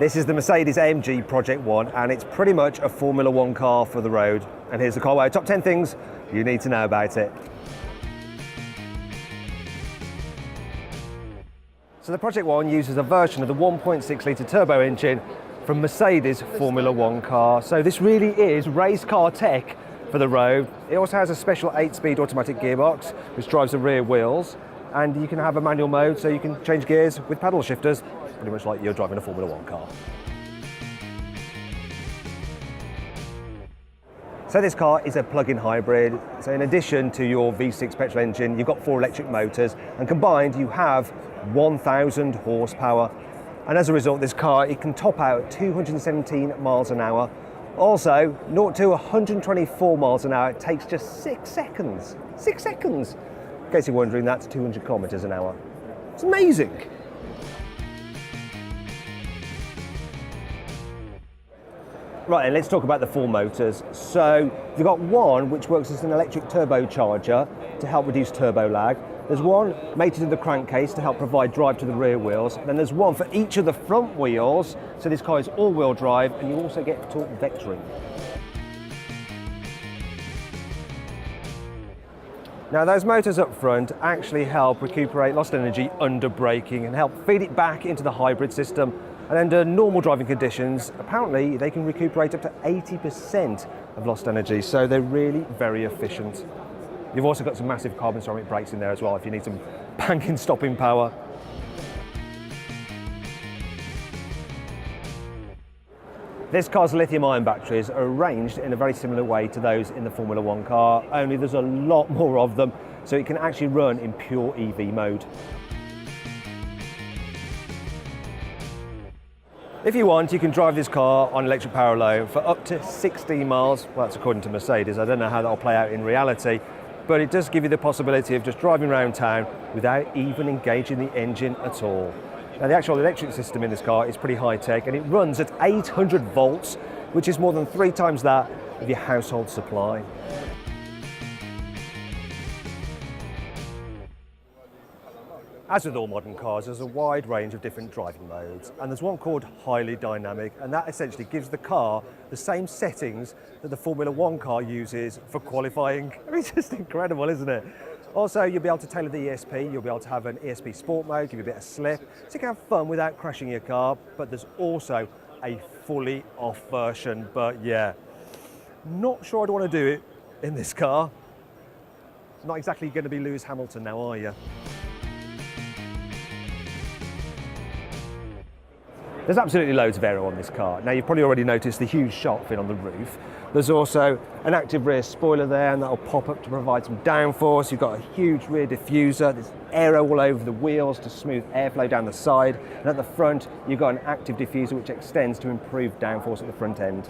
This is the Mercedes-AMG Project One, and it's pretty much a Formula One car for the road. And here's the carwow top 10 things you need to know about it. So the Project One uses a version of the 1.6 litre turbo engine from Mercedes Formula One car. So this really is race car tech for the road. It also has a special 8-speed automatic gearbox, which drives the rear wheels. And you can have a manual mode, so you can change gears with paddle shifters, pretty much like you're driving a Formula One car. So this car is a plug-in hybrid. So in addition to your V6 petrol engine, you've got 4 electric motors, and combined you have 1,000 horsepower. And as a result, this car, it can top out at 217 miles an hour. Also, 0 to 124 miles an hour, it takes just 6 seconds. 6 seconds! In case you're wondering, that's 200 kilometers an hour. It's amazing! Right, and let's talk about the 4 motors. So you've got one which works as an electric turbocharger to help reduce turbo lag. There's one mated to the crankcase to help provide drive to the rear wheels. Then there's one for each of the front wheels. So this car is all-wheel drive, and you also get torque vectoring. Now those motors up front actually help recuperate lost energy under braking and help feed it back into the hybrid system. And under normal driving conditions, apparently they can recuperate up to 80% of lost energy, so they're really very efficient. You've also got some massive carbon ceramic brakes in there as well if you need some banging stopping power. This car's lithium-ion batteries are arranged in a very similar way to those in the Formula One car, only there's a lot more of them, so it can actually run in pure EV mode. If you want, you can drive this car on electric power alone for up to 16 miles. Well, that's according to Mercedes. I don't know how that'll play out in reality, but it does give you the possibility of just driving around town without even engaging the engine at all. Now, the actual electric system in this car is pretty high-tech, and it runs at 800 volts, which is more than 3 times that of your household supply. As with all modern cars, there's a wide range of different driving modes, and there's one called highly dynamic, and that essentially gives the car the same settings that the Formula One car uses for qualifying. I mean, it's just incredible, isn't it? Also, you'll be able to tailor the ESP. You'll be able to have an ESP Sport mode, give you a bit of slip, so you can have fun without crashing your car. But there's also a fully off version. But yeah, not sure I'd want to do it in this car. Not exactly going to be Lewis Hamilton now, are you? There's absolutely loads of aero on this car. Now, you've probably already noticed the huge shark fin on the roof. There's also an active rear spoiler there, and that'll pop up to provide some downforce. You've got a huge rear diffuser. There's aero all over the wheels to smooth airflow down the side. And at the front, you've got an active diffuser which extends to improve downforce at the front end.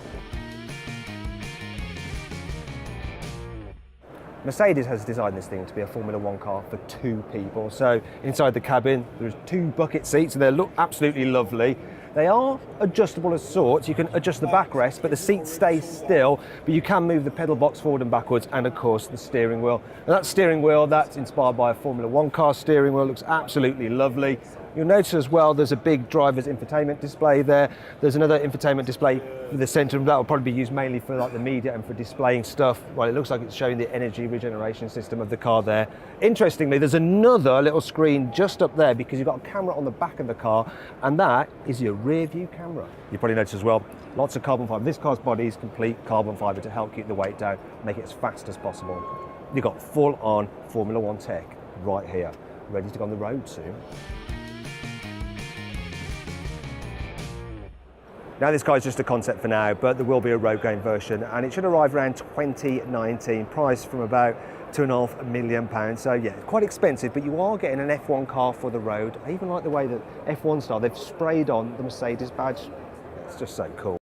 Mercedes has designed this thing to be a Formula One car for 2 people. So inside the cabin, there's 2 bucket seats, and they look absolutely lovely. They are adjustable as sorts. You can adjust the backrest, but the seats stay still, but you can move the pedal box forward and backwards, and of course the steering wheel. And that steering wheel, that's inspired by a Formula One car steering wheel, looks absolutely lovely. You'll notice as well there's a big driver's infotainment display there. There's another infotainment display in the centre, that will probably be used mainly for like the media and for displaying stuff. Well, it looks like it's showing the energy regeneration system of the car there. Interestingly, there's another little screen just up there because you've got a camera on the back of the car, and that is your rear view camera. You probably noticed as well, lots of carbon fibre. This car's body is complete carbon fibre to help keep the weight down, make it as fast as possible. You've got full-on Formula One tech right here, ready to go on the road soon. Now, this car is just a concept for now, but there will be a road-going version, and it should arrive around 2019, priced from about £2.5 million. So yeah, quite expensive, but you are getting an F1 car for the road. I even like the way that F1 style, they've sprayed on the Mercedes badge. It's just so cool.